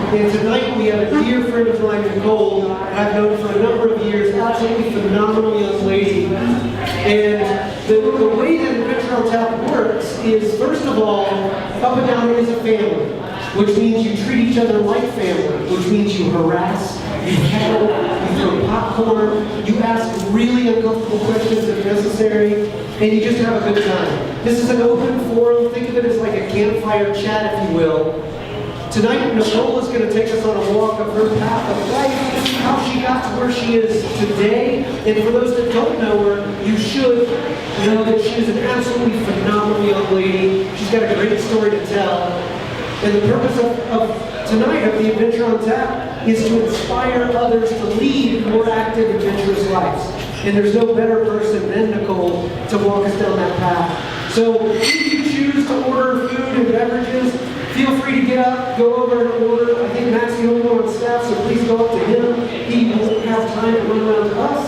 And tonight we have a dear friend of mine, Nicole, that I've known for a number of years, absolutely phenomenal young lady. And the way that Adventure on Tap works is, first of all, UpaDowna is a family, which means you treat each other like family, which means you harass, you heckle, you throw popcorn, you ask really uncomfortable questions if necessary, and you just have a good time. This is an open forum. Think of it as like a campfire chat, if you will. Tonight, Nicole is going to take us on a walk of her path of life, how she got to where she is today. And for those that don't know her, you should know that she is an absolutely phenomenal young lady. She's got a great story to tell. And the purpose of tonight, of the Adventure on Tap, is to inspire others to lead more active, adventurous lives. And there's no better person than Nicole to walk us down that path. So if you choose to order food and beverages, feel free to get up, go over and order. I think Matt's the only one on staff, so please go up to him. He won't have time to run around to us.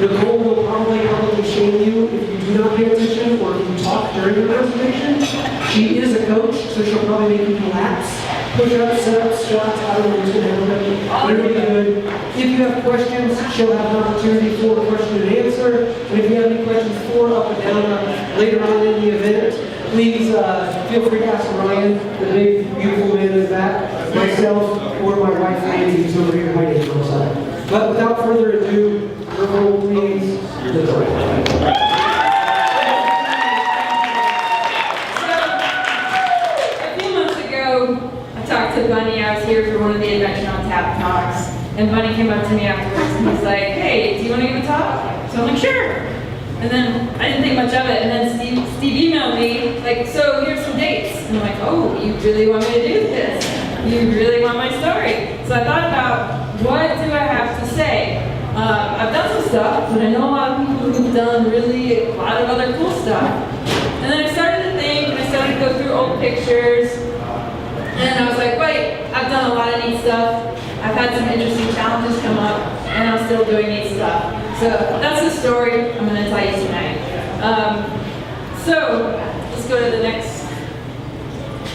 Nicole will probably shame you if you do not pay attention or if you talk during the presentation. She is a coach, so she'll probably make you do laps, push-ups, sit-ups, squats. I don't know what's going to happen. It'll be good. If you have questions, she'll have an opportunity for a question and answer. And if you have any questions for UpaDowna later on in the event, please feel free to ask Ryan, the big, beautiful man in the back, myself, or my wife, Andy, who's over here hiding on the side. But without further ado, Nicole, please. So, a few months ago, I talked to Bunny. I was here for one of the Adventure on Tap talks, and Bunny came up to me afterwards and he's like, "Hey, do you want to give a talk?" So I'm like, "Sure." And then I didn't think much of it, and then Steve emailed me, like, "So here's some dates." And I'm like, "Oh, you really want me to do this? You really want my story?" So I thought about, what do I have to say? I've done some stuff, but I know a lot of people who've done really a lot of other cool stuff. And then I started to think, and I started to go through old pictures, and I was like, wait, I've done a lot of neat stuff. I've had some interesting challenges come up, and I'm still doing neat stuff. So that's the story I'm going to tell you tonight. So let's go to the next.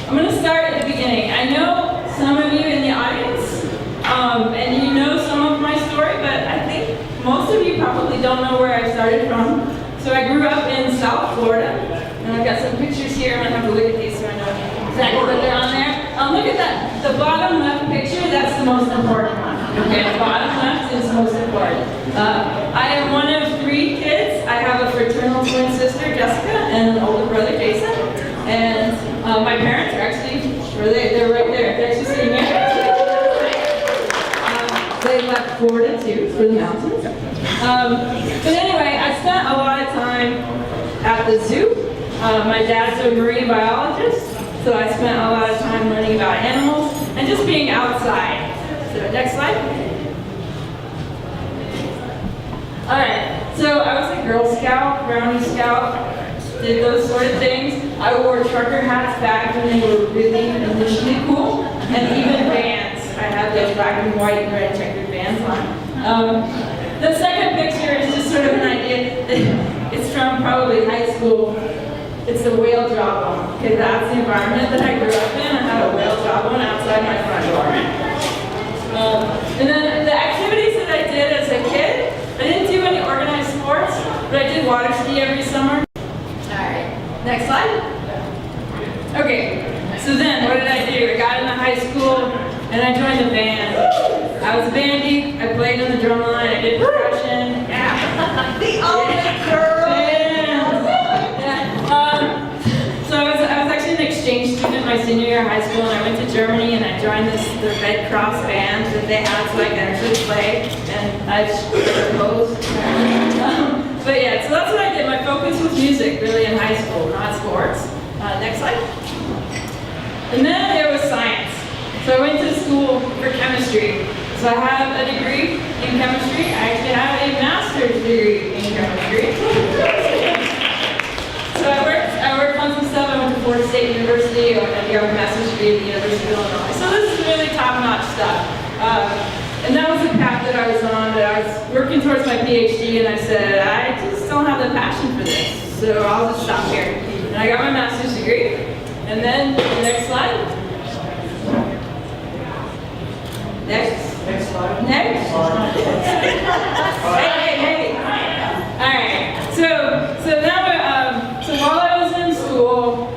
I'm going to start at the beginning. I know some of you in the audience, and you know some of my story, but I think most of you probably don't know where I started from. So I grew up in South Florida, and I've got some pictures here. I'm going to have to look at these so I know exactly what they're on there. Look at that. The bottom left picture, that's the most important one. Okay, the bottom left is the most important. I am one of 3 kids. I have a fraternal twin sister, Jessica, and an older brother, Jason. And my parents are actually, they're right there. They're actually sitting here. They left Florida too, for the mountains. But anyway, I spent a lot of time at the zoo. My dad's a marine biologist, so I spent a lot of time learning about animals and just being outside. So next slide. All right, so I was a Girl Scout, Brownie Scout, did those sort of things. I wore trucker hats back when they were really initially cool, and even bands. I had those black and white and red checkered bands on. The second picture is just sort of an idea. It's from probably high school. It's the whale jawbone. Okay, that's the environment that I grew up in. I had a whale jawbone outside my front door. And then the activities that I did as a kid, I didn't do any organized sports, but I did water ski every summer. All right, next slide. Okay, so then what did I do? I got into high school and I joined the band. I was a bandy. I played on the drum line. I did percussion. Yeah. The ultimate girl. So I was actually an exchange student my senior year of high school, and I went to Germany and I joined the Red Cross band that they had so I could actually play, and I proposed. But yeah, so that's what I did. My focus was music, really, in high school, not sports. Next slide. And then there was science. So I went to school for chemistry. So I have a degree in chemistry. I actually have a master's degree in chemistry. So I worked on some stuff. I went to Florida State University. I got a master's degree at the University of Illinois. So this is really top-notch stuff. And that was the path that I was on. That I was working towards my PhD, and I said, I just don't have the passion for this. So I'll just stop here. And I got my master's degree. And then the next slide. Next slide. Next. Hey. All right. So now, so while I was in school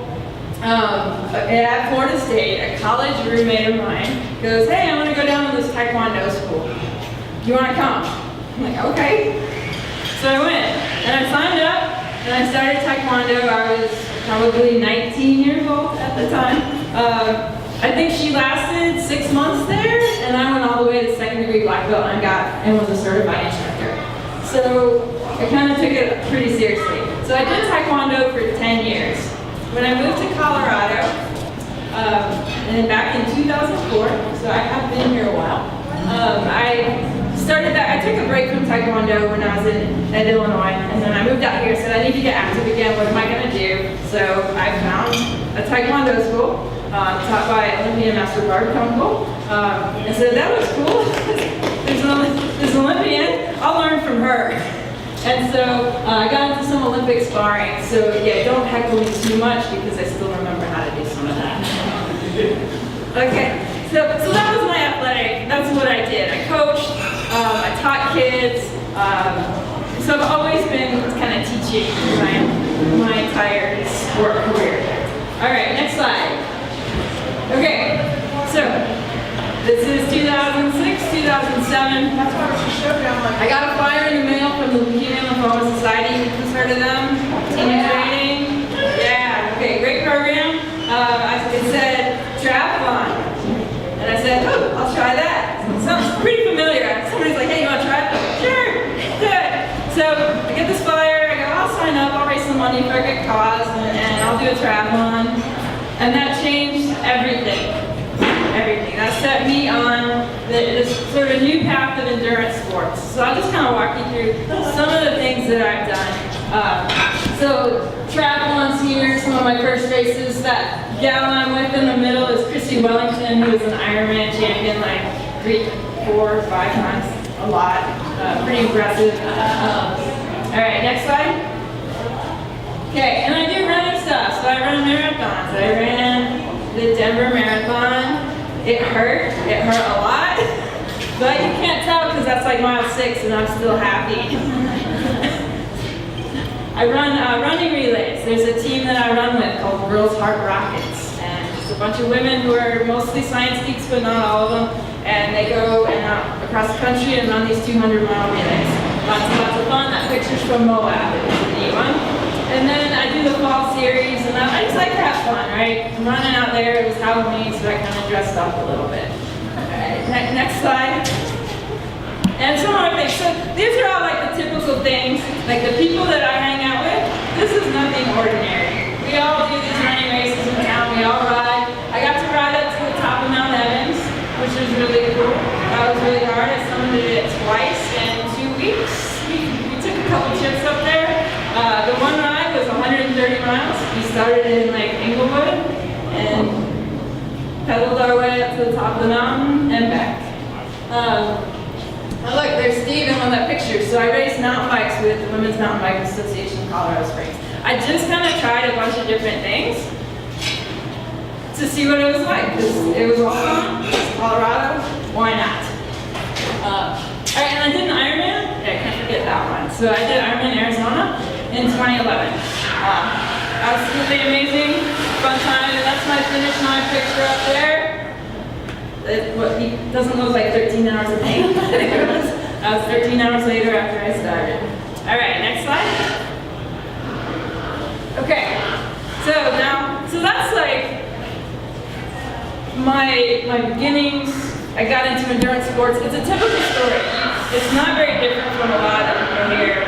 at Florida State, a college roommate of mine goes, "Hey, I want to go down to this Taekwondo school. Do you want to come?" I'm like, "Okay." So I went and I signed up and I started Taekwondo. I was probably 19 years old at the time. I think she lasted 6 months there, and I went all the way to second degree black belt and was a certified instructor. So I kind of took it pretty seriously. So I did Taekwondo for 10 years. When I moved to Colorado, and back in 2004, so I have been here a while, I started that. I took a break from Taekwondo when I was at Illinois, and then I moved out here, said I need to get active again, what am I going to do? So I found a Taekwondo school. Taught by Olympian Master Barb Kunkel. And so that was cool. There's an Olympian, I'll learn from her. And so I got into some Olympic sparring. So yeah, don't heckle me too much because I still remember how to do some of that. Okay, so that was my athletic, that's what I did. I coached, I taught kids. So I've always been kind of teaching my entire sport career. All right, next slide. Okay, so this is 2006, 2007. I got a flyer in the mail from the Leukemia Lymphoma Society. Who's heard of them? Team training? Yeah, okay, great program. It said triathlon. And I said, oh, I'll try that. Sounds pretty familiar. Somebody's like, hey, you want to try it? Sure, good. So I get this flyer, I go, I'll sign up, I'll raise some money for a good cause, and I'll do a triathlon. And that changed everything. Everything. That set me on this sort of new path of endurance sports. So I'll just kind of walk you through some of the things that I've done. So triathlons here, some of my first races. That gal I'm with in the middle is Christy Wellington, who is an Ironman champion like 3, 4, 5 times. A lot. Pretty impressive. All right, next slide. Okay, and I do running stuff. So I run marathons. I ran the Denver Marathon. It hurt a lot, but you can't tell because that's like mile 6 and I'm still happy. I run running relays. There's a team that I run with called Girls Heart Rockets, and it's a bunch of women who are mostly science geeks, but not all of them, and they go across the country and run these 200-mile relays. Lots of fun. That picture's from Moab. It's a neat one. And then I do the fall series, and I just like to have fun, right? I'm running out there, it was Halloween, so I kind of dressed up a little bit. All right, next slide. And some other things. So these are all like the typical things, like the people that I hang out with. This is nothing ordinary. We all do these running races in town, we all ride. I got to ride up to the top of Mount Evans, which was really cool. That was really hard. I summited it twice in 2 weeks. We took a couple trips up there. The one ride was 130 miles. We started in like Inglewood and pedaled our way up to the top of the mountain and back. Oh look, there's Steve in one of that picture. So I raced mountain bikes with the Women's Mountain Bike Association of Colorado Springs. I just kind of tried a bunch of different things to see what it was like. Because it was all fun. It's Colorado. Why not? Alright, and I did an Ironman. Yeah, I can't forget that one. So I did Ironman Arizona in 2011. Absolutely amazing, fun time, and that's my finish line picture up there. He doesn't look like 13 hours a day. That was 13 hours later after I started. All right, next slide. Okay, so that's like my beginnings. I got into endurance sports. It's a typical story. It's not very different from a lot of people here,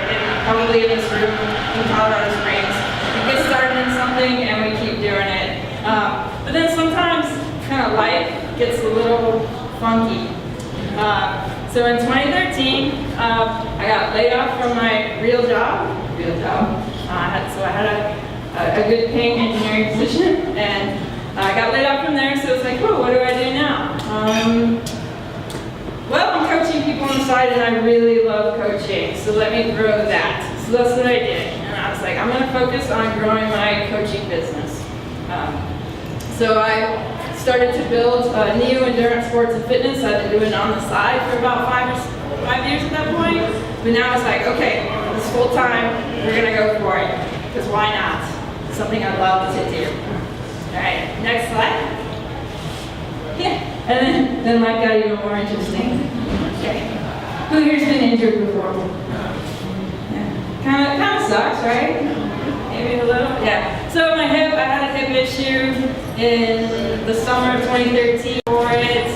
probably in this room in Colorado Springs. We get started in something and we keep doing it. But then sometimes kind of life gets a little funky. So in 2013, I got laid off from my real job. I had a good paying engineering position, and I got laid off from there, so it's like, oh, what do I do now? Well, I'm coaching people on the side, and I really love coaching, so let me grow that. So that's what I did, and I was like, I'm going to focus on growing my coaching business. So I started to build Neo Endurance Sports and Fitness. I've been doing it on the side for about 5 years at that point. But now it's like, okay, it's full time, we're gonna go for it. Because why not? It's something I love to do. All right, next slide. Yeah, and then life got even more interesting. Okay, who here's been injured before? Yeah. Kind of sucks, right? Maybe a little? Yeah. So my hip, I had a hip issue in the summer of 2013 for it.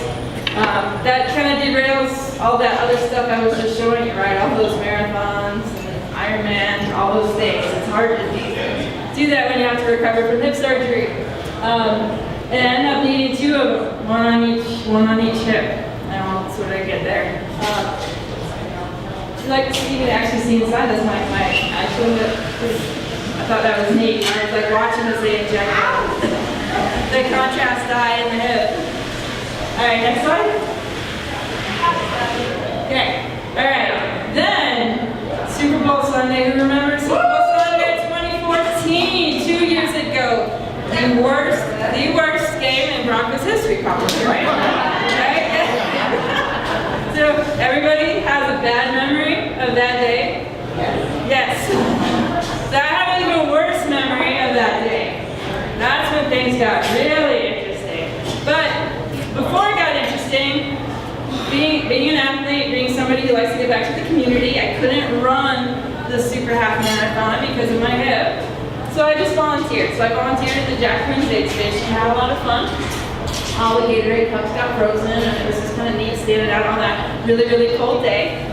That kind of derails all that other stuff I was just showing you, right? All those marathons and Ironman, all those things. It's hard to do that when you have to recover from hip surgery. And I ended up needing 2 of them, one on each hip. And I'll sort of get there. Like you can actually see inside. That's my actual hip. I thought that was neat. I was like watching as they inject the contrast dye in the hip. All right, next slide. Okay. All right. Then Super Bowl Sunday. Who remembers Super Bowl Sunday 2014? 2 years ago. The worst game in Broncos history, probably, right? Right? So everybody has a bad memory of that day? Yes. So I have an even worse memory of that day. That's when things got really interesting. But before it got interesting, being an athlete, being somebody who likes to give back to the community, I couldn't run the super half marathon because of my hip. So I just volunteered. So I volunteered at the Jack Queen's aid station, had a lot of fun. All the Gatorade cups got frozen, and it was just kind of neat standing out on that really, really cold day.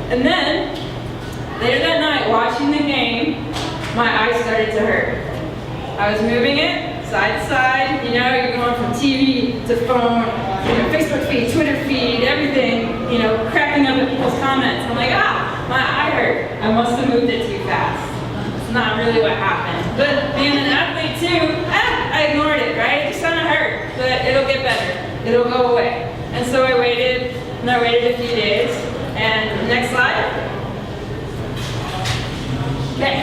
And then, later that night, watching the game, my eyes started to hurt. I was moving it side to side. You know, you're going from TV to phone, Facebook feed, Twitter feed, everything, cracking up at people's comments. I'm like, my eye hurt. I must have moved it too fast. Not really what happened. But being an athlete too, I ignored it, right? It just kind of hurt, but it'll get better. It'll go away. And so I waited, and I waited a few days. And next slide. Okay.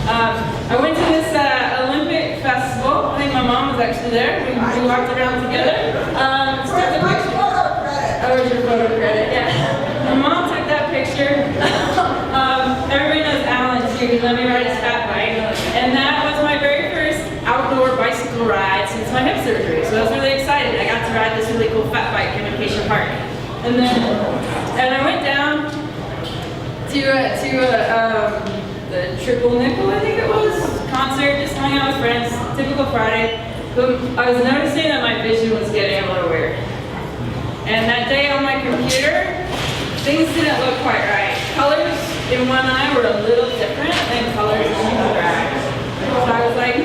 I went to this Olympic festival. I think my mom was actually there. We walked around together. Took the picture. Oh, it was your photo credit, yeah. My mom took that picture. Everybody knows Alan too. He let me ride his fat bike. And that was my very first outdoor bicycle ride since my hip surgery. So I was really excited. I got to ride this really cool fat bike in Acacia Park. And I went down to the Triple Nickel, I think it was, concert, just hung out with friends, typical Friday. But I was noticing that my vision was getting a little weird. And that day on my computer, things didn't look quite right. Colors in one eye were a little different than colors in the other eye. So I was like,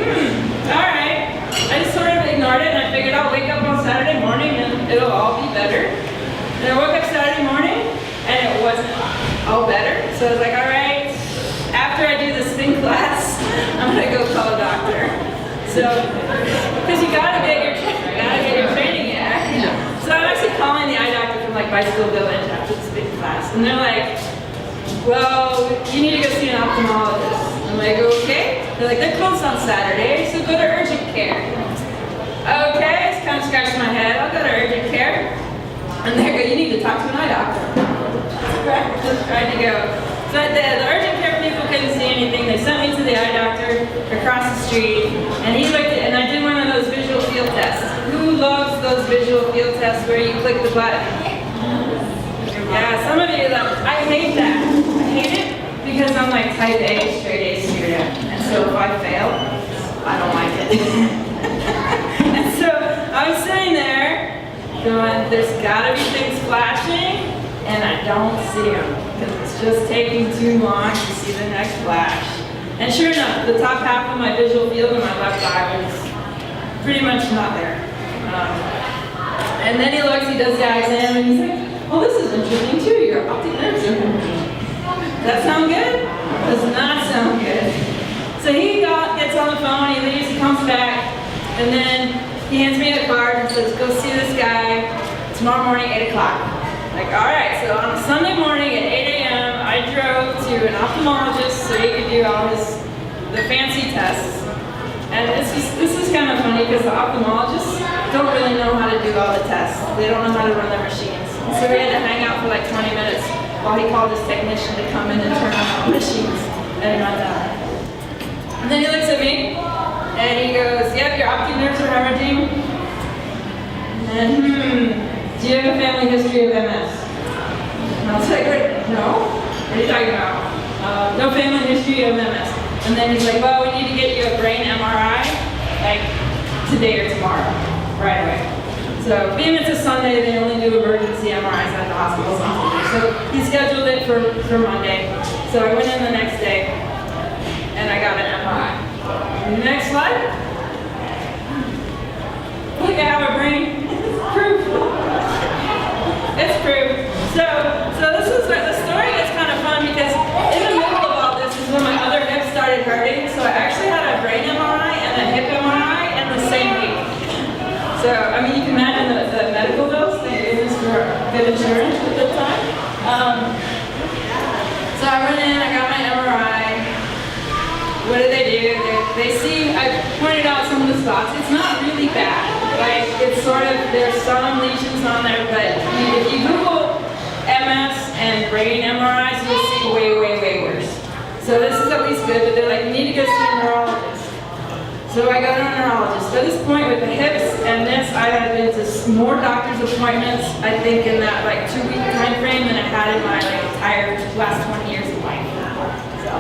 alright. I just sort of ignored it and I figured I'll wake up on Saturday morning and it'll all be better. And I woke up Saturday morning and it wasn't all better. So I was like, alright, after I do this spin class, I'm gonna go call a doctor. So, because you gotta get your training in, right? So I'm actually calling the eye doctor from like Bicycle Village after the spin class. And they're like, well, you need to go see an ophthalmologist. I'm like, okay. They're like, they're closed on Saturday, so go to urgent care. Okay, I just kind of scratched my head. I'll go to urgent care. And they go, you need to talk to an eye doctor. Just tried to go. So the urgent care people couldn't see anything. They sent me to the eye doctor across the street. And he looked at, and I did one of those visual field tests. Who loves those visual field tests where you click the button? Yeah, some of you love it. I hate that. I hate it because I'm like type A, straight A student. And so if I fail, I don't like it. And so I was sitting there going, there's gotta be things flashing, and I don't see them because it's just taking too long to see the next flash. And sure enough, the top half of my visual field in my left eye was pretty much not there. And then he looks, he does the eye exam, and he's like, oh, this is interesting too, your optic nerves are moving. Does that sound good? Does not sound good. So he gets on the phone, he leaves, he comes back, and then he hands me a card and says, go see this guy tomorrow morning, 8 o'clock. Like, all right, so on a Sunday morning at 8 a.m., I drove to an ophthalmologist so he could do all the fancy tests. And this is kind of funny because the ophthalmologist don't really know how to do all the tests. They don't know how to run their machines. So we had to hang out for like 20 minutes while he called his technician to come in and turn on the machines and run that. And then he looks at me and he goes, yep, your optic nerves are hemorrhaging. And do you have a family history of MS? And I was like, wait, no? What are you talking about? No family history of MS. And then he's like, well, we need to get you a brain MRI, like today or tomorrow, right away. So being it's a Sunday, they only do emergency MRIs at the hospital sometimes. So he scheduled it for Monday. So I went in the next day and I got an MRI. Next slide. Look at our brain. It's proof. It's proof. So this is where the story gets kind of fun because in the middle of all this is when my other hip started hurting. So I actually had a brain MRI and a hip MRI in the same week. So I mean, you can imagine the medical bills. Thank goodness for good insurance at the time. So I went in. I got my MRI. What do? They see, I pointed out some of the spots. It's not really bad. Like, it's sort of, there's some lesions on there, but if you Google MS and brain MRIs, you'll see way, way, way worse. So this is at least good, but they're like, you need to go see a neurologist. So I go to a neurologist. At this point with the hips and this, I had been to more doctor's appointments, I think in that like 2-week time frame than I had in my like entire last 20 years of life. So.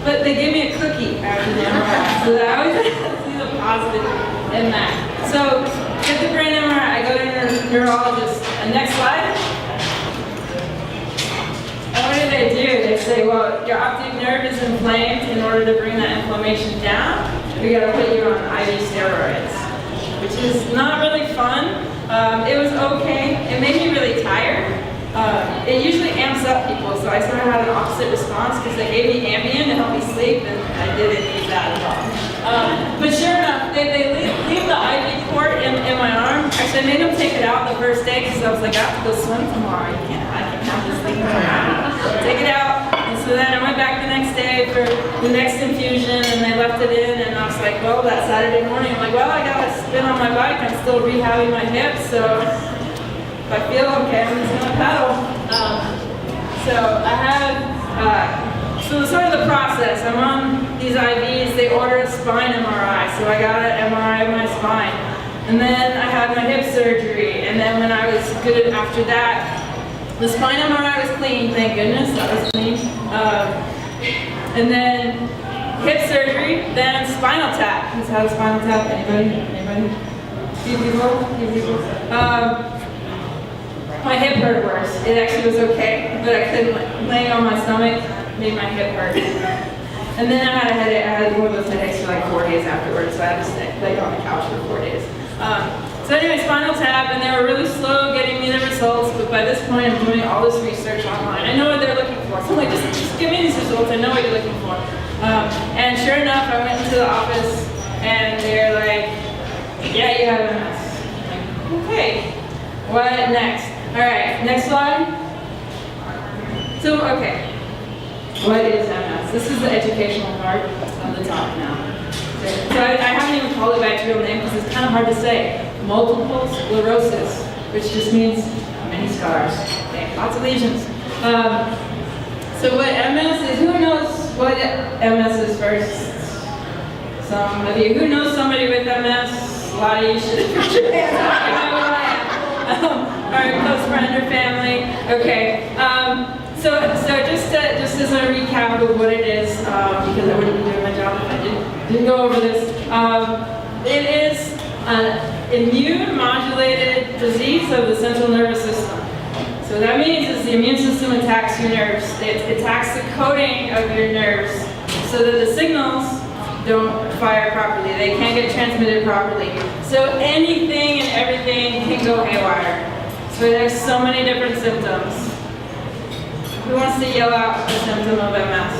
But they gave me a cookie after the MRI, so that I always see the positive in that. So, get the brain MRI, I go to a neurologist. And next slide. And what do? They say, well, your optic nerve is inflamed. In order to bring that inflammation down, we got to put you on IV steroids, which is not really fun. It was okay. It made me really tired. It usually amps up people, so I sort of had an opposite response because they gave me Ambien to help me sleep, and I didn't need that at all. But sure enough, they leave the IV port in my arm. Actually, I made them take it out the first day because I was like, I have to go swim tomorrow. I can't have this thing around. Take it out. And so then I went back the next day for the next infusion, and they left it in, and I was like, well, that Saturday morning, I'm like, well, I got to spin on my bike. I'm still rehabbing my hips, so if I feel okay, I'm just gonna pedal. So I had, so sort of the process, I'm on these IVs, they order a spine MRI, so I got an MRI of my spine. And then I had my hip surgery, and then when I was good after that, the spine MRI was clean, thank goodness, that was clean. And then hip surgery, then spinal tap. Who's had a spinal tap? Anybody? Few people? My hip hurt worse. It actually was okay, but I couldn't, laying on my stomach made my hip hurt. And then I had a headache. I had one of those headaches for like 4 days afterwards, so I had to lay on the couch for 4 days. So anyway, spinal tap, and they were really slow getting me the results, but by this point I'm doing all this research online. I know what they're looking for. So I'm like, just give me these results, I know what you're looking for. And sure enough, I went into the office, and they're like, yeah, you have MS. I'm like, okay, what next? All right, next slide. So, okay, what is MS? This is the educational part of the talk now. So I haven't even called it by its real name because it's kind of hard to say. Multiple sclerosis, which just means many scars. Okay, lots of lesions. So what MS is, who knows what MS is first? Some of you. Who knows somebody with MS? A lot of you should put your hands up. You know who I am. All right, close friend or family. Okay. So just as a recap of what it is, because I wouldn't be doing my job if I didn't go over this. It is an immune modulated disease of the central nervous system. So that means is the immune system attacks your nerves. It attacks the coating of your nerves so that the signals don't fire properly. They can't get transmitted properly. So anything and everything can go haywire. So there's so many different symptoms. Who wants to yell out the symptom of MS?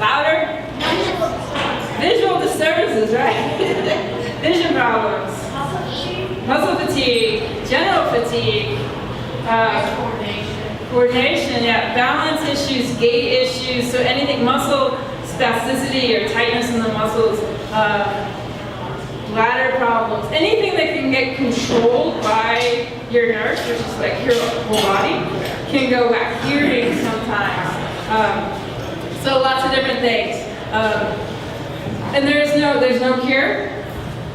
Louder? Visual disturbances, right? Vision problems. Muscle fatigue. General fatigue. Coordination, yeah. Balance issues, gait issues. So anything, muscle spasticity or tightness in the muscles. bladder problems, anything that can get controlled by your nurse, which is like your whole body, can go back. Hearing sometimes. So lots of different things. And there's no cure,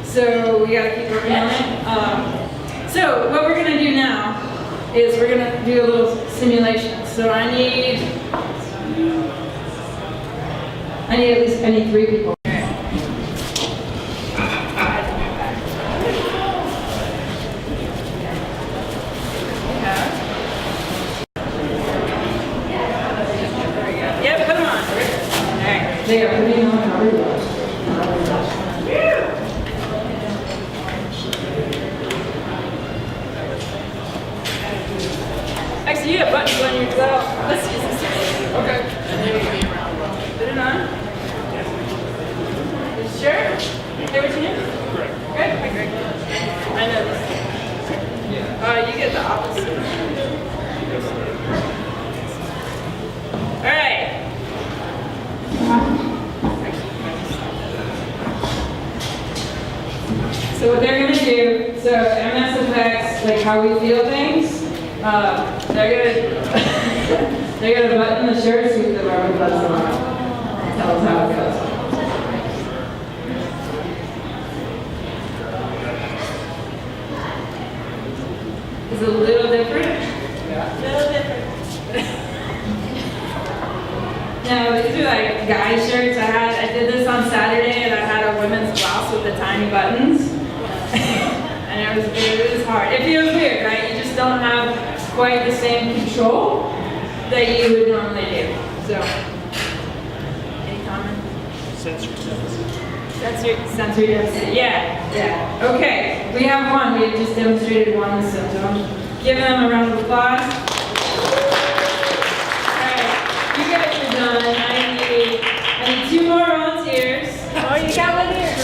so we gotta keep working on it. So what we're gonna do now is we're gonna do a little simulation. So I need at least 3 people. Yeah, put them on. All right. They are putting on everyone. Actually, you have buttons on your glove. Let's use this. Okay. Put it on. You sure? Hey, what's your name? Greg. Greg? Hi, Greg. I know this. You get the opposite. All right. So what they're gonna do, so MS affects like how we feel things. They're gonna button the shirt, see if the rubber buttons on. Tell us how it goes. It's a little different. Yeah. A little different. Now these are like guy shirts. I did this on Saturday, and I had a women's blouse with the tiny buttons. And it was hard. It feels weird, right? You just don't have quite the same control that you would normally do. So, any comment? Sensory deficit. Yeah. Okay, we have one. We just demonstrated one symptom. Give them a round of applause. All right, you guys are done. I need 2 more volunteers. Oh, you got one here.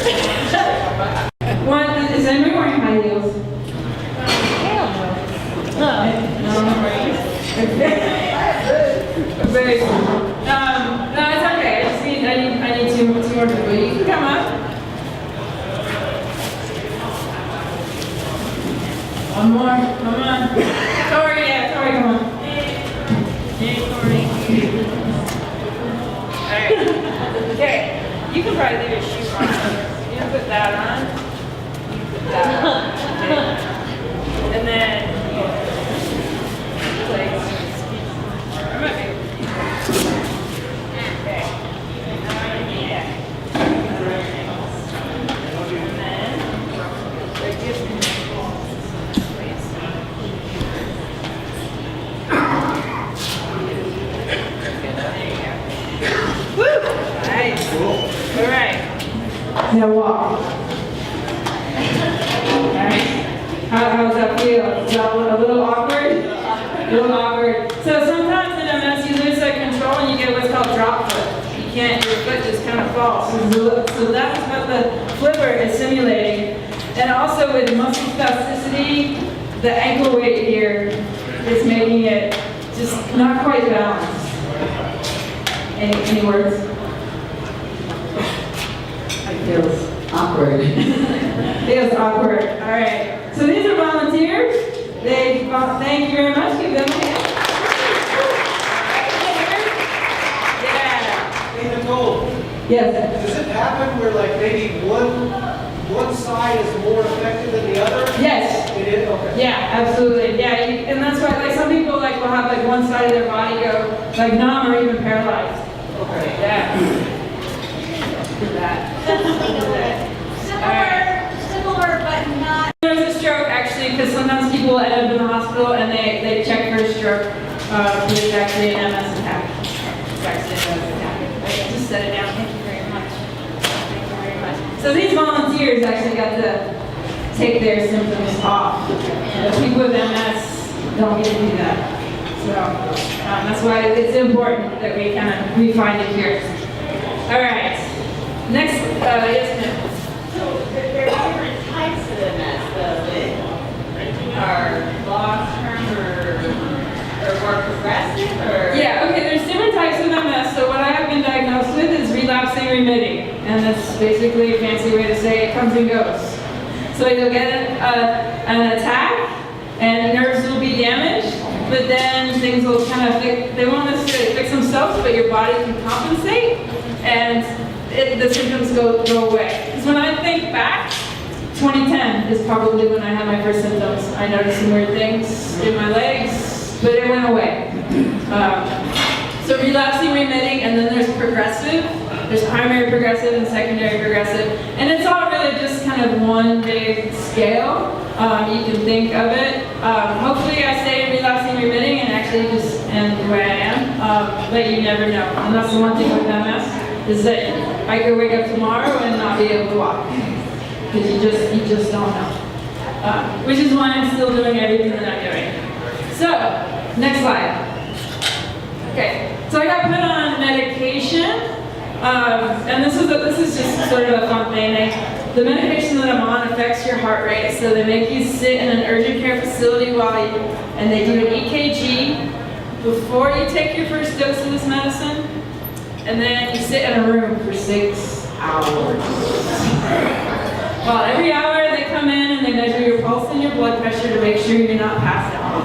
One, is anybody wearing high heels? Hell no. No. Very cool. No, it's okay. I need 2 more people. You can come up. One more. Come on. Tori, come on. Hey, Tori. Alright. Okay. You can probably leave your shoe on. You can put that on. You can put that on. Okay. And then like, I'm not okay. Yeah. And then like this. Woo! Nice. Cool. All right. Now walk. Alright. How does that feel? Is that a little awkward? A little awkward. So sometimes in MS you lose that control and you get what's called drop foot. You can't, your foot just kind of falls. So that's what the flipper is simulating. And also with muscle spasticity, the ankle weight here is making it just not quite balanced. Any words? It feels awkward. Feels awkward. All right. So these are volunteers. Thank you very much. Give them a hand. Yeah. Hey, Nicole, Yes. does it happen where like maybe one side is more effective than the other? Yes. It is? Okay. Yeah, absolutely. Yeah, and that's why like some people like will have like one side of their body go like numb or even paralyzed. Okay. Yeah. Do that. Similar, but not. There's a stroke actually, because sometimes people end up in the hospital and they check for a stroke, but it's actually an MS attack. It's actually an MS attack. I just set it down. Thank you very much. Thank you very much. So these volunteers actually got to take their symptoms off. The people with MS don't get to do that. So that's why it's important that we find a cure. All right. Next, yes, ma'am. So there are different types of MS though that are long-term or more progressive or? Yeah, okay, there's different types of MS. So what I have been diagnosed with is relapsing remitting. And basically a fancy way to say it comes and goes. So you'll get an attack, and nerves will be damaged, but then things will kind of they won't necessarily fix themselves, but your body can compensate, and the symptoms go away. Because when I think back, 2010 is probably when I had my first symptoms. I noticed some weird things in my legs, but it went away. So relapsing, remitting, and then there's progressive. There's primary progressive and secondary progressive. And it's all really just kind of one big scale. You can think of it. Hopefully I stay relapsing, remitting, and actually just end the way I am. But you never know. And that's the one thing with MS, is that I could wake up tomorrow and not be able to walk. Because you just don't know. Which is why I'm still doing everything that I'm doing. So, next slide. Okay, so I got put on medication. And this is just sort of a fun thing. The medication that I'm on affects your heart rate, so they make you sit in an urgent care facility and they do an EKG before you take your first dose of this medicine, and then you sit in a room for 6 hours. Well, every hour they come in and they measure your pulse and your blood pressure to make sure you're not passed out.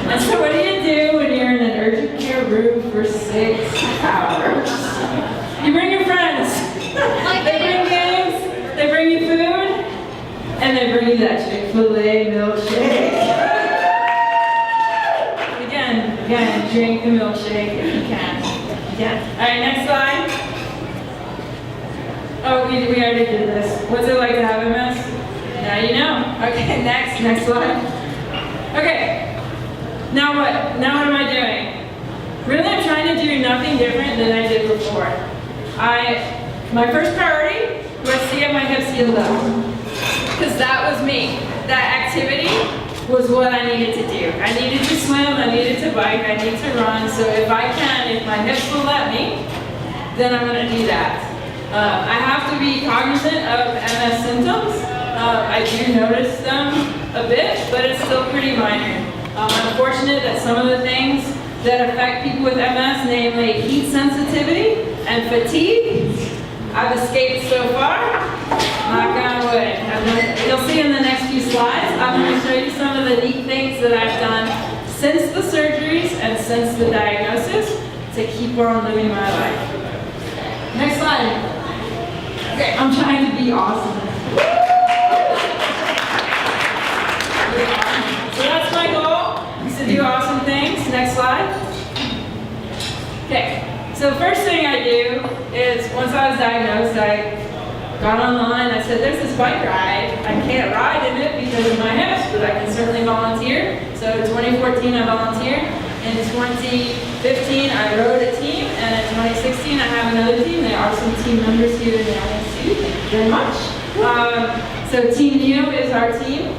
And so what do you do when you're in an urgent care room for 6 hours? You bring your friends. They bring games, they bring you food, and they bring you that Chick-fil-A milkshake. Again, drink the milkshake if you can. All right, next slide. Oh, we already did this. What's it like to have MS? Now you know. Okay, next slide. Okay, now what? Now what am I doing? Really, I'm trying to do nothing different than I did before. My first priority was to get my hips healed up. Because that was me. That activity was what I needed to do. I needed to swim, I needed to bike, I need to run. So if my hips will let me, then I'm going to do that. I have to be cognizant of MS symptoms. I do notice them a bit, but it's still pretty minor. I'm fortunate that some of the things that affect people with MS, namely heat sensitivity and fatigue, I've escaped so far. Knock on wood. You'll see in the next few slides, I'm going to show you some of the neat things that I've done since the surgeries and since the diagnosis to keep on living my life. Next slide. Okay, I'm trying to be awesome. So that's my goal, is to do awesome things. Next slide. Okay, so the first thing I do is, once I was diagnosed, I got online, I said, there's this bike ride. I can't ride in it because of my hips, but I can certainly volunteer. So in 2014, I volunteered. In 2015, I rode a team, and in 2016, I have another team. There are some team members here in the audience too. Thank you very much. So Team Neo is our team.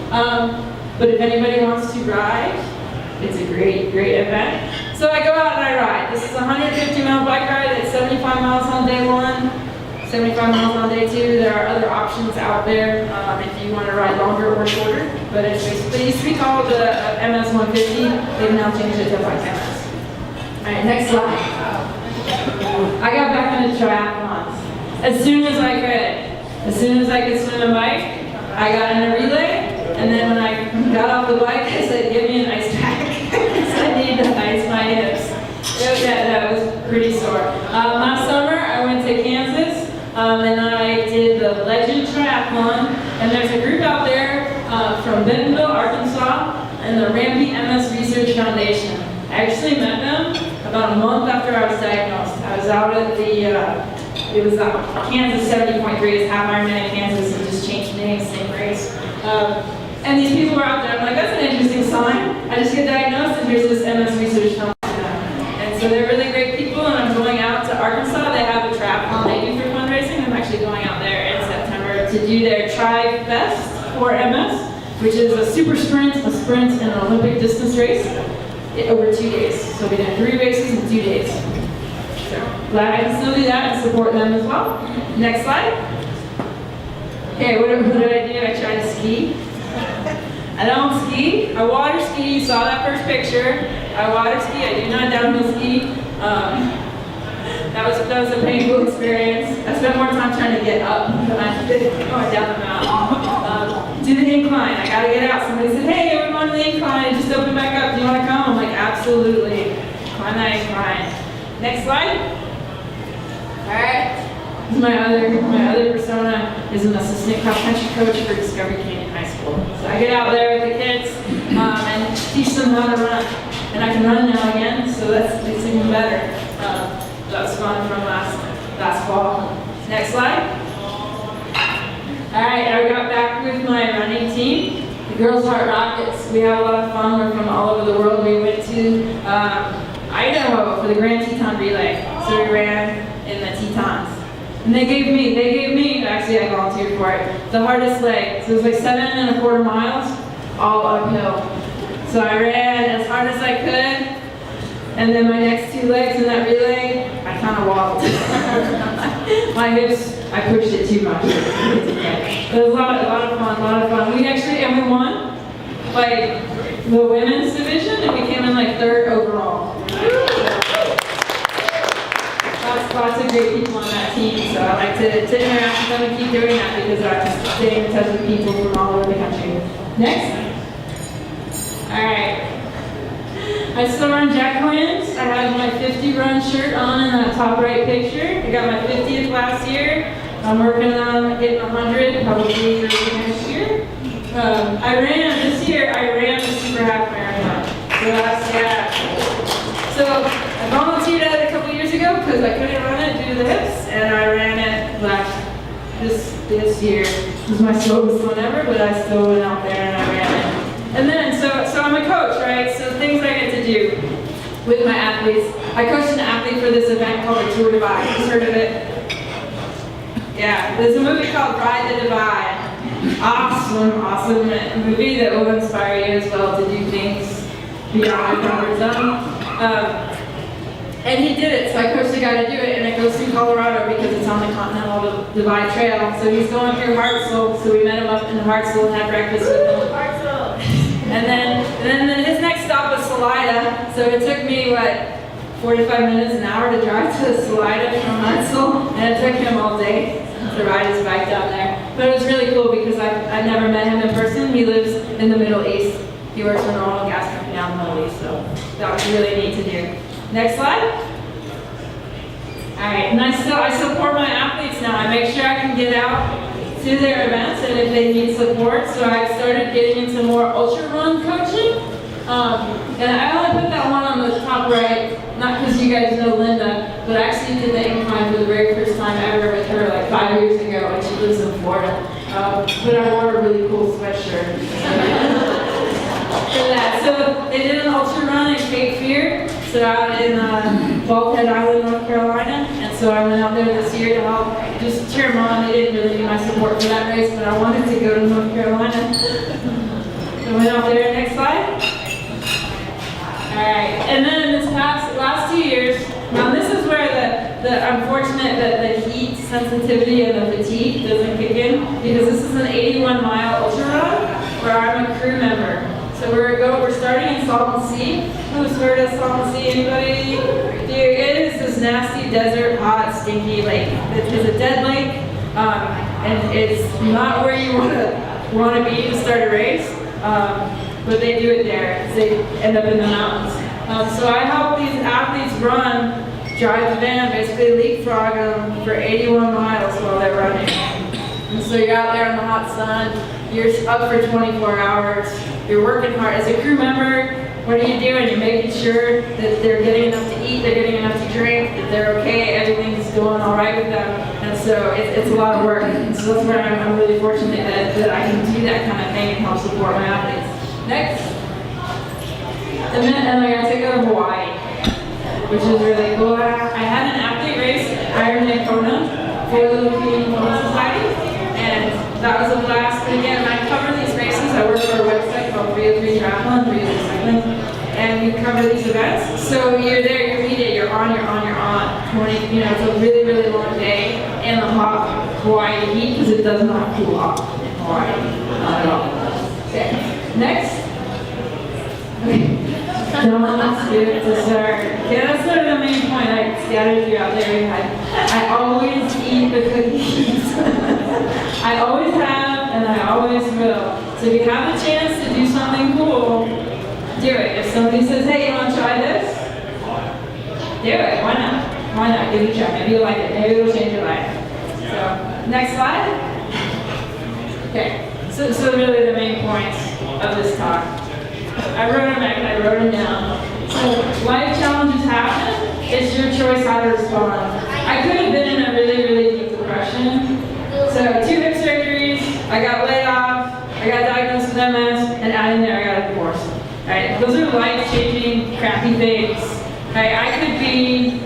But if anybody wants to ride, it's a great event. So I go out and I ride. This is a 150-mile bike ride. It's 75 miles on day 1, 75 miles on day 2. There are other options out there if you want to ride longer or shorter. But it used to be called the MS 150. They've now changed it to Bike MS. All right, next slide. I got back into triathlons as soon as I could. As soon as I could swim a bike, I got in a relay. And then when I got off the bike, I said, give me an ice pack. Because I need to ice my hips. That was pretty sore. Last summer, I went to Kansas, and I did the Legend Triathlon. And there's a group out there from Bentonville, Arkansas, and the Rampy MS Research Foundation. I actually met them about a month after I was diagnosed. I was out at Kansas 70.3, it's half Ironman in Kansas, and just changed names, same race. And these people were out there. I'm like, that's an interesting sign. I just get diagnosed, and here's this MS Research Foundation. And so they're really great people, and I'm going out to Arkansas. They have a triathlon they do for fundraising. I'm actually going out there in September to do their Tri-Fest for MS, which is a super sprint, a sprint, and an Olympic distance race over 2 days. So we did 3 races in 2 days. So glad I can still do that and support them as well. Next slide. Okay, what did I do? I tried to ski. I don't ski. I water ski. You saw that first picture. I water ski. I do not downhill ski. That was a painful experience. I spent more time trying to get up than I did going down the mountain. Do the incline. I gotta get out. Somebody said, hey, everyone on the incline, it just opened back up. Do you want to come? I'm like, absolutely. Climb that incline. Next slide. All right. My other persona is an assistant cross country coach for Discovery Canyon High School. So I get out there with the kids and teach them how to run. And I can run now again, so it's even better. That was fun from last fall. Next slide. All right, I got back with my running team, the Girls Heart Rockets. We had a lot of fun. We're from all over the world. We went to Idaho for the Grand Teton Relay. So we ran in the Tetons. And they gave me, actually I volunteered for it, the hardest leg. So it was like 7.25 miles, all uphill. So I ran as hard as I could, and then my next 2 legs in that relay, I kind of wobbled. My hips, I pushed it too much. It was a lot of fun. We won, like, the women's division, and we came in like 3rd overall. Lots of great people on that team, so I like to interact with them and keep doing that because I just stay in touch with people from all over the country. Next. Alright. I still run Jacqueline's. I have my 50 run shirt on in that top right picture. I got my 50th last year. I'm working on getting 100, probably early next year. This year I ran the super half marathon. So I volunteered at it a couple years ago because I couldn't run it due to the hips, and I ran it this year. It was my slowest one ever, but I still went out there and I ran it. And then, so I'm a coach, right? So things I get to do with my athletes. I coached an athlete for this event called the Tour Divide. Have you heard of it? Yeah, there's a movie called Ride the Divide. Awesome movie that will inspire you as well to do things beyond your comfort zone. And he did it, so I coached the guy to do it, and it goes through Colorado because it's on the Continental Divide Trail. So he's going through Hartselle, so we met him up in Hartselle and had breakfast with him. And then his next stop was Salida, so it took me, 45 minutes, an hour to drive to Salida from Hartselle, and it took him all day to ride his bike down there. But it was really cool because I never met him in person. He lives in the Middle East. He works for an oil and gas company out in the Middle East, so that was really neat to do. Next slide. All right, and I support my athletes now. I make sure I can get out to their events and if they need support. So I started getting into more ultra run coaching. And I only put that one on the top right, not because you guys know Linda, but I actually did the incline for the very first time ever with her like 5 years ago, and she lives in Florida. But I wore a really cool sweatshirt. For that. So they did an ultra run in Cape Fear, so out in Baldhead Island, North Carolina. And so I went out there this year to help just cheer them on. They didn't really need my support for that race, but I wanted to go to North Carolina. So I went out there. Next slide. Alright, and then this last 2 years, now this is where I'm fortunate that the heat sensitivity and the fatigue doesn't kick in, because this is an 81-mile ultra run where I'm a crew member. So we're starting in Salton Sea. Who's heard of Salton Sea? Anybody? It is this nasty desert, hot, stinky lake. It is a dead lake, and it's not where you want to be to start a race. But they do it there because they end up in the mountains. So I help these athletes drive the van, basically leapfrog them for 81 miles while they're running. And so you're out there in the hot sun, you're up for 24 hours, you're working hard. As a crew member, what are you doing? You're making sure that they're getting enough to eat, they're getting enough to drink, that they're okay, everything's going all right with them. And so it's a lot of work. And so that's where I'm really fortunate that I can do that kind of thing and help support my athletes. Next. And I got to go to Hawaii, which is really cool. I had an athlete race, Ironman Kona, for the European Kona Society, and that was a blast. But again, I cover these races. I work for a website called 303 Triathlon, 303 Cycling, and we cover these events. So you're there, you're heated, you're on. 20, it's a really, really long day in the hot Hawaii heat because it does not cool off in Hawaii, not at all. Okay. Next. Okay. Don't skip to start. Okay, that's sort of the main point. scattered throughout their head. I always eat the cookies. I always have, and I always will. So if you have a chance to do something cool, do it. If somebody says, hey, you want to try this? Do it. Why not? Why not? Give it a try. Maybe you'll like it. Maybe it'll change your life. So, next slide. Okay. So really the main points of this talk. I wrote them down. So life challenges happen. It's your choice how to respond. I could have been in a really, really deep depression. So 2 hip surgeries, I got laid off, I got diagnosed with MS, and adding there I got a divorce. Right? Those are life-changing, crappy things. Right? I could be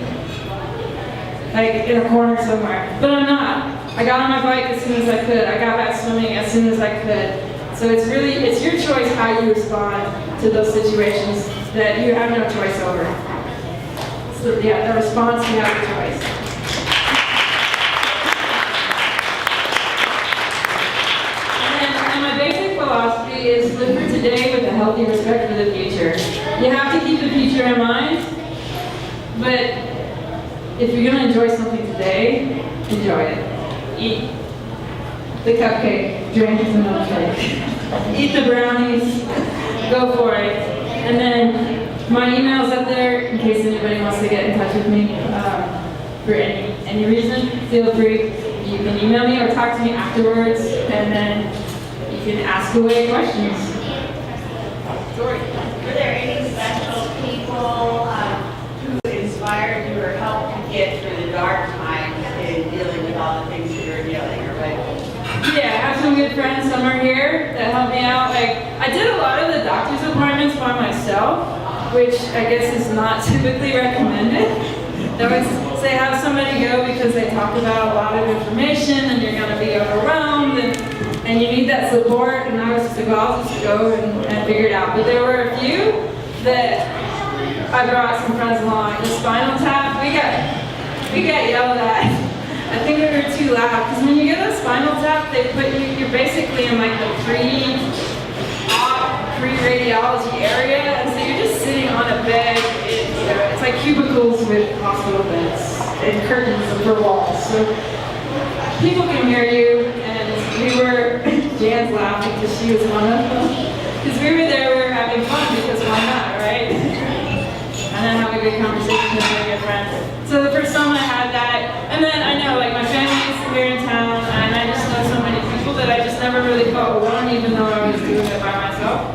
like in a corner somewhere, but I'm not. I got on my bike as soon as I could. I got back swimming as soon as I could. So it's your choice how you respond to those situations that you have no choice over. So yeah, the response, you have a choice. And my basic philosophy is live for today with a healthy respect for the future. You have to keep the future in mind, but if you're going to enjoy something today, enjoy it. Eat the cupcake, drink the milkshake, eat the brownies, go for it. And then my email's up there in case anybody wants to get in touch with me for any reason. Feel free. You can email me or talk to me afterwards, and then you can ask away questions. Sorry. Were there any special people who inspired you or helped you get through the dark times in dealing with all the things that you were dealing with? Yeah, I have some good friends. Some are here that help me out. Like, I did a lot of the doctor's appointments by myself, which I guess is not typically recommended. They always say have somebody go because they talk about a lot of information and you're going to be overwhelmed and you need that support. And I was just like, well, I'll just go and figure it out. But there were a few that I brought some friends along. The spinal tap, we got yelled at. I think we were too loud, because when you get a spinal tap, they put you're basically in like the pre-radiology area, and so you're just sitting on a bed. It's like cubicles with hospital beds and curtains for walls. So people can hear you, and Jan's laughing because she was one of them. Because we were there, we were having fun, because why not, right? And then have a good conversation with my good friends. So the first time I had that, and then I know like my family's here in town, and I just know so many people that I just never really felt alone, even though I was doing it by myself.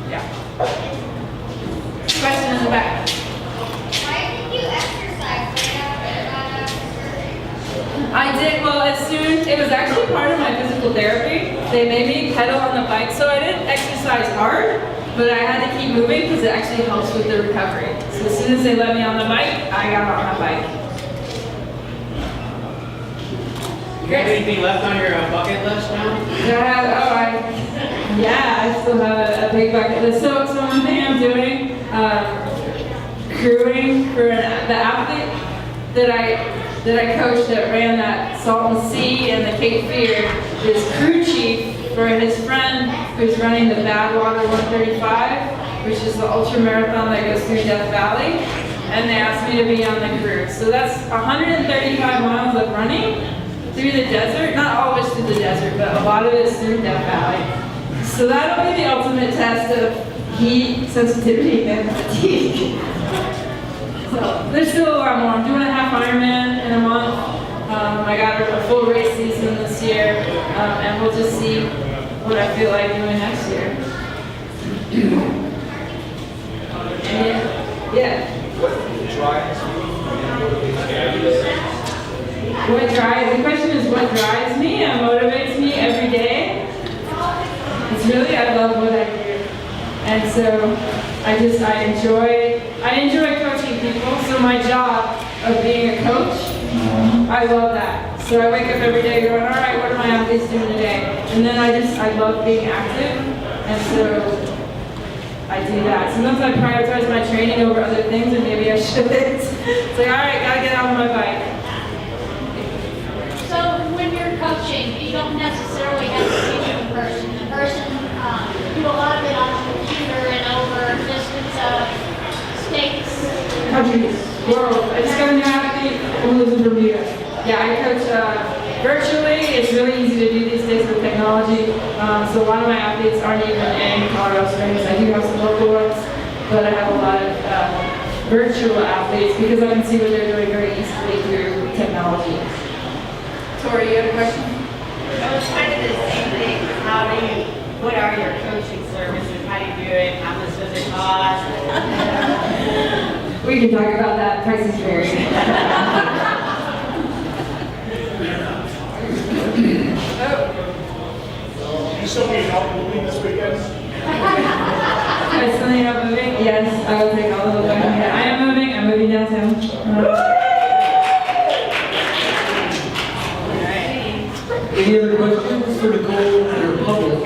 Yeah. Question in the back. Why did you exercise right after you got out of surgery? I did, well, it was actually part of my physical therapy. They made me pedal on the bike, so I didn't exercise hard, but I had to keep moving because it actually helps with the recovery. So as soon as they let me on the bike, I got on the bike. You have anything left on your bucket list now? I still have a big bucket list. So one thing I'm doing, crewing for the athlete that I coached that ran that Salton Sea and the Cape Fear is crew chief for his friend who's running the Badwater 135, which is the ultra marathon that goes through Death Valley. And they asked me to be on the crew. So that's 135 miles of running through the desert. Not all of it's through the desert, but a lot of it's through Death Valley. So that'll be the ultimate test of heat, sensitivity, and fatigue. So there's still a lot more. I'm doing a half Ironman in a month. I got a full race season this year, and we'll just see what I feel like doing next year. And yeah. The question is what drives me and motivates me every day. It's really, I love what I do. And so I enjoy coaching people. So my job of being a coach, I love that. So I wake up every day going, all right, what are my athletes doing today? And then I love being active. And so I do that. Sometimes I prioritize my training over other things and maybe I shouldn't. It's like, all right, gotta get out on my bike. So when you're coaching, you don't necessarily have to see the person. The person do a lot of it on the computer and over distance of states. country, world. I just got a new athlete who lives in Bermuda. Yeah, I coach virtually. It's really easy to do these days with technology. So a lot of my athletes aren't even in Colorado Springs. I do have some local ones, but I have a lot of virtual athletes because I can see what they're doing very easily through technology. Tori, you have a question? It was kind of the same thing. What are your coaching services? How do you do it? How much does it cost? We can talk about that. Price is fair. You still need help moving this weekend? I still need help moving? Yes, I will take all of the way. I am moving. I'm moving downtown. Any other questions for Nicole or public?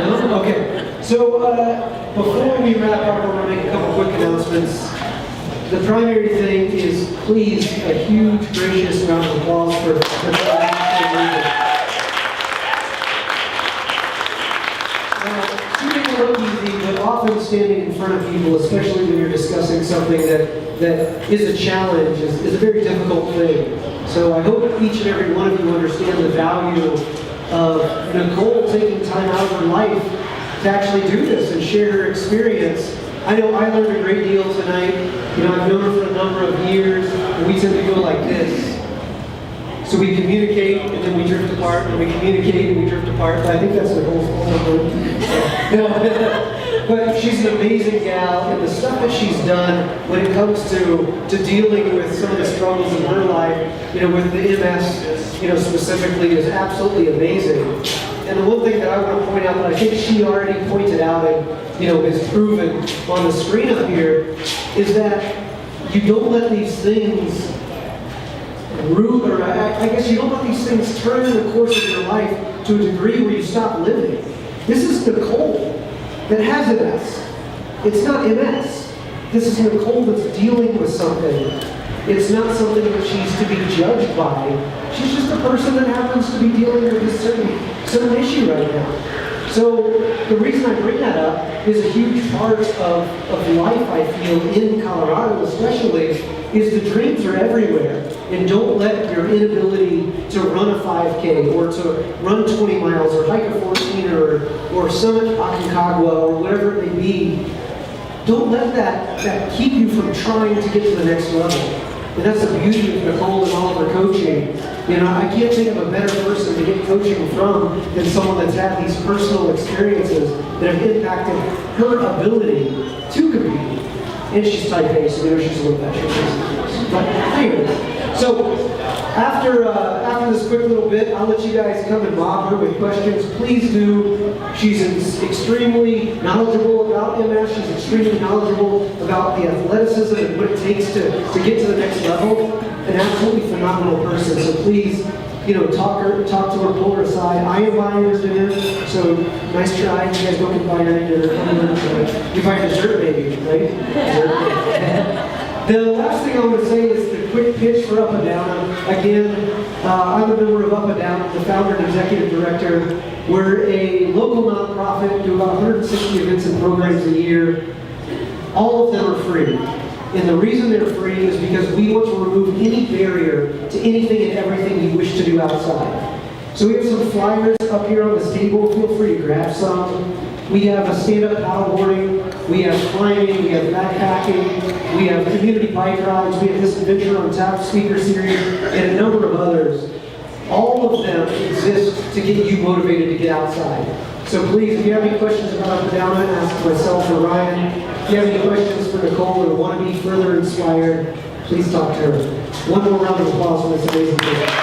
No? Okay. So before we wrap up, we're going to make a couple quick announcements. The primary thing is please a huge, gracious round of applause for Nicole. She may look easy, but often standing in front of people, especially when you're discussing something that is a challenge, is a very difficult thing. So I hope each and every one of you understand the value of Nicole taking time out of her life to actually do this and share her experience. I know I learned a great deal tonight. You know, I've known her for a number of years, and we tend to go like this. So we communicate, and then we drift apart, and we communicate, and we drift apart. But I think that's Nicole's fault. But she's an amazing gal, and the stuff that she's done when it comes to dealing with some of the struggles in her life, you know, with the MS, you know, specifically, is absolutely amazing. And the one thing that I want to point out that I think she already pointed out and, you know, is proven on the screen up here is that you don't let these things root, or I guess you don't let these things turn in the course of your life to a degree where you stop living. This is Nicole that has MS. It's not MS. This is Nicole that's dealing with something. It's not something that she's to be judged by. She's just a person that happens to be dealing with a certain issue right now. So the reason I bring that up is a huge part of life, I feel, in Colorado especially, is the dreams are everywhere. And don't let your inability to run a 5K or to run 20 miles or hike a 14 or summit Aconcagua or whatever it may be, don't let that keep you from trying to get to the next level. And that's the beauty of Nicole and all of her coaching. You know, I can't think of a better person to get coaching from than someone that's had these personal experiences that have impacted her ability to compete. And she's type A, so maybe she's a little better. But anyway, so after this quick little bit, I'll let you guys come and mob her with questions. Please do. She's extremely knowledgeable about MS. She's extremely knowledgeable about the athleticism and what it takes to get to the next level. An absolutely phenomenal person. So please, you know, talk to her, pull her aside. I am buying her dinner, so nice try. You guys don't buy her dinner. You buy dessert, maybe, right? Dessert. The last thing I want to say is the quick pitch for UpaDowna. Again, I'm a member of UpaDowna, the founder and executive director. We're a local nonprofit, do about 160 events and programs a year. All of them are free. And the reason they're free is because we want to remove any barrier to anything and everything you wish to do outside. So we have some flyers up here on this table. Feel free to grab some. We have a stand-up paddleboarding, we have climbing, we have backpacking, we have community bike rides, we have this Adventure on Tap speaker series, and a number of others. All of them exist to get you motivated to get outside. So please, if you have any questions about UpaDowna, ask myself or Ryan. If you have any questions for Nicole or want to be further inspired, please talk to her. One more round of applause for this amazing person.